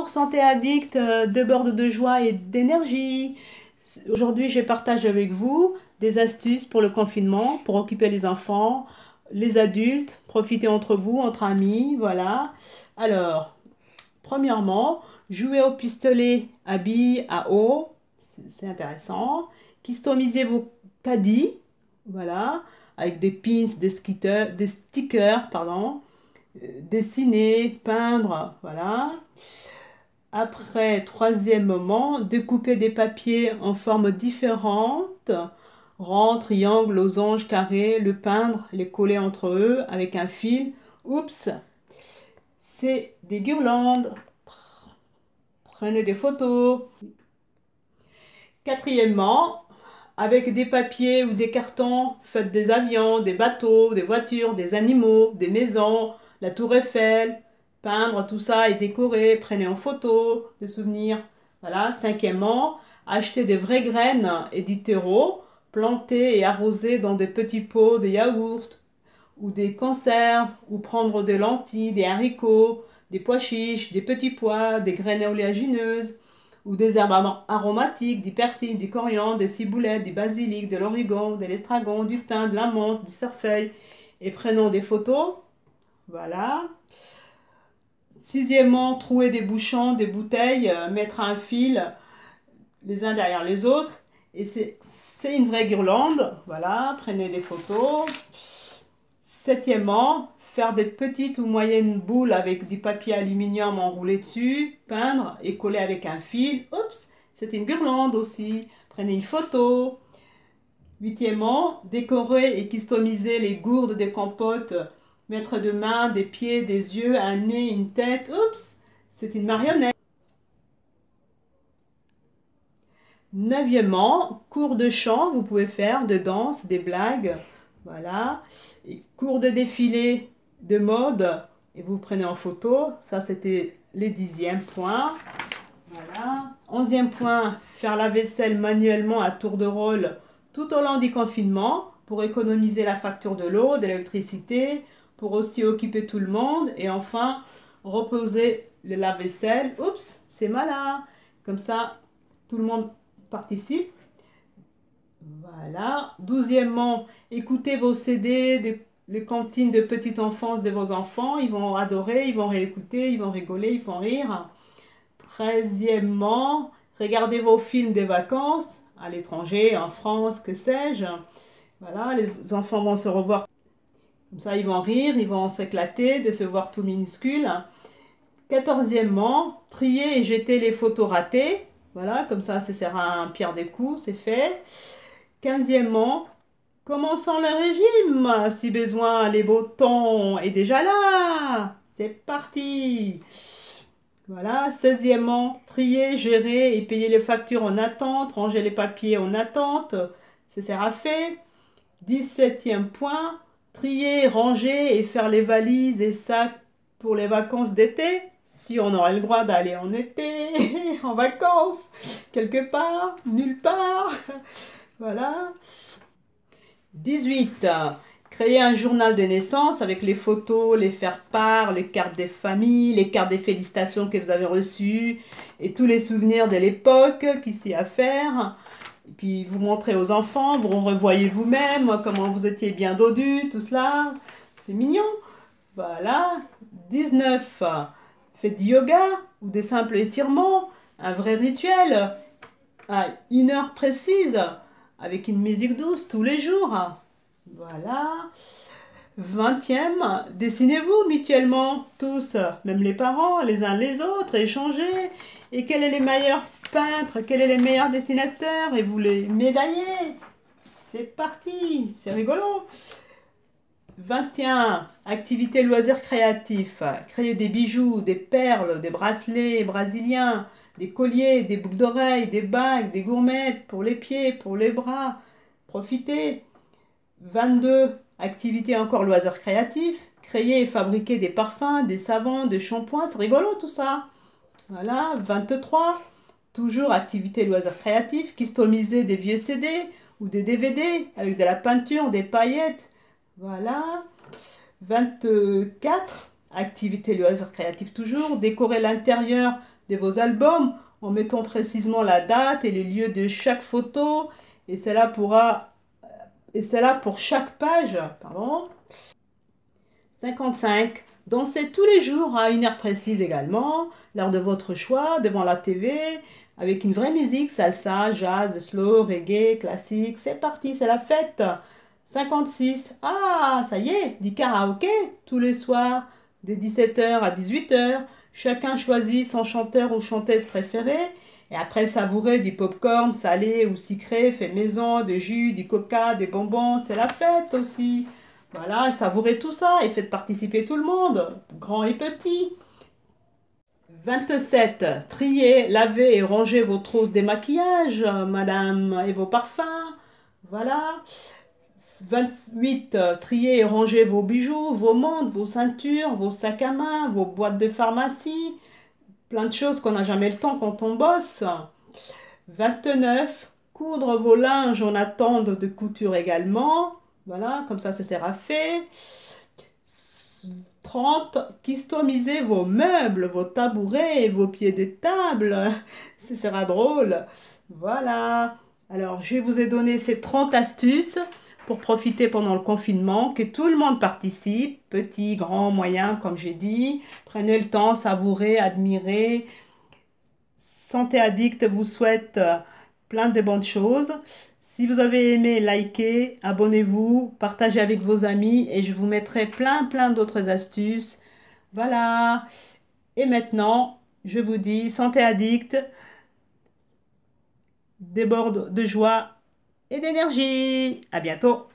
Bonjour santé addict, déborde de joie et d'énergie. Aujourd'hui, je partage avec vous des astuces pour le confinement, pour occuper les enfants, les adultes, profiter entre vous, entre amis, voilà. Alors, premièrement, jouer au pistolet à billes à eau, c'est intéressant. Customisez vos caddies, voilà, avec des pins, des stickers, pardon, dessiner, peindre, voilà. Après, troisième moment, découper des papiers en formes différentes, rond, triangle, losange, carré, le peindre, les coller entre eux avec un fil. Oups, c'est des guirlandes. Prenez des photos. Quatrièmement, avec des papiers ou des cartons, faites des avions, des bateaux, des voitures, des animaux, des maisons, la tour Eiffel, peindre tout ça et décorer, prenez en photo, des souvenirs. Voilà. Cinquièmement, acheter des vraies graines et du terreau, planter et arroser dans des petits pots, des yaourts ou des conserves, ou prendre des lentilles, des haricots, des pois chiches, des petits pois, des graines oléagineuses, ou des herbes aromatiques, du persil, du coriandre, des ciboulettes, du basilic, de l'origan, de l'estragon, du thym, de la menthe, du cerfeuil, et prenons des photos. Voilà. Sixièmement, trouer des bouchons, des bouteilles, mettre un fil les uns derrière les autres. Et c'est une vraie guirlande. Voilà, prenez des photos. Septièmement, faire des petites ou moyennes boules avec du papier aluminium enroulé dessus, peindre et coller avec un fil. Oups, c'est une guirlande aussi. Prenez une photo. Huitièmement, décorer et customiser les gourdes des compotes. Mettre des mains, des pieds, des yeux, un nez, une tête. Oups, c'est une marionnette. Neuvièmement, cours de chant, vous pouvez faire de danse, des blagues. Voilà. Et cours de défilé de mode. Et vous prenez en photo. Ça, c'était le 10e point. Voilà. 11e point, faire la vaisselle manuellement à tour de rôle tout au long du confinement pour économiser la facture de l'eau, de l'électricité, pour aussi occuper tout le monde. Et enfin, reposer le lave-vaisselle. Oups, c'est malin. Comme ça, tout le monde participe. Voilà. 12e, écoutez vos CD, les cantines de petite enfance de vos enfants. Ils vont adorer, ils vont réécouter, ils vont rigoler, ils vont rire. 13e, regardez vos films des vacances, à l'étranger, en France, que sais-je. Voilà, les enfants vont se revoir. Comme ça, ils vont rire, ils vont s'éclater de se voir tout minuscule. 14e, trier et jeter les photos ratées. Voilà, comme ça sert à un pierre des coups, c'est fait. 15e, commençons le régime. Si besoin, les beaux temps est déjà là. C'est parti. Voilà. 16e, trier, gérer et payer les factures en attente, ranger les papiers en attente. Ça sert à fait. 17e point, trier, ranger et faire les valises et sacs pour les vacances d'été. Si on aurait le droit d'aller en été, en vacances, quelque part, nulle part. Voilà. 18. Créer un journal de naissance avec les photos, les faire-part, les cartes des familles, les cartes des félicitations que vous avez reçues et tous les souvenirs de l'époque qu'il s'y a à faire. Et puis vous montrez aux enfants, vous revoyez vous-même comment vous étiez bien dodu, tout cela. C'est mignon. Voilà. 19. Faites du yoga ou des simples étirements, un vrai rituel à une heure précise avec une musique douce tous les jours. Voilà. 20e, dessinez-vous mutuellement, tous, même les parents, les uns les autres, échangez. Et quels sont les meilleurs peintres, quels sont les meilleurs dessinateurs, et vous les médaillez. C'est parti, c'est rigolo. 21, activité loisirs créatifs. Créer des bijoux, des perles, des bracelets brésiliens, des colliers, des boucles d'oreilles, des bagues, des gourmettes pour les pieds, pour les bras. Profitez. 22, activité encore loisirs créatifs. Créer et fabriquer des parfums, des savons, des shampoings. C'est rigolo tout ça. Voilà. 23, toujours activité loisirs créatifs. Customiser des vieux CD ou des DVD avec de la peinture, des paillettes. Voilà. 24, activité loisirs créatifs toujours. Décorer l'intérieur de vos albums en mettant précisément la date et les lieux de chaque photo. Et cela pour chaque page. Pardon. 55. Dansez tous les jours à une heure précise également, l'heure de votre choix, devant la TV, avec une vraie musique, salsa, jazz, slow, reggae, classique. C'est parti, c'est la fête. 56. Ah, ça y est, du karaoké tous les soirs, de 17h à 18h. Chacun choisit son chanteur ou chanteuse préférée. Et après, savourer du popcorn salé ou sucré, fait maison, des jus, du coca, des bonbons. C'est la fête aussi. Voilà, savourez tout ça et faites participer tout le monde, grand et petit. 27. Triez, lavez et rangez vos trousses démaquillage, madame, et vos parfums. Voilà. 28. Triez et rangez vos bijoux, vos montres, vos ceintures, vos sacs à main, vos boîtes de pharmacie. Plein de choses qu'on n'a jamais le temps quand on bosse. 29. Coudre vos linges en attente de couture également. Voilà, comme ça sera fait. 30. Customisez vos meubles, vos tabourets, vos pieds de table. Ce sera drôle. Voilà. Alors, je vous ai donné ces 30 astuces pour profiter pendant le confinement, que tout le monde participe, petit, grand, moyen, comme j'ai dit. Prenez le temps, savourez, admirez. Santé Addict vous souhaite plein de bonnes choses. Si vous avez aimé, likez, abonnez-vous, partagez avec vos amis et je vous mettrai plein d'autres astuces. Voilà. Et maintenant, je vous dis, Santé Addict déborde de joie et d'énergie. À bientôt.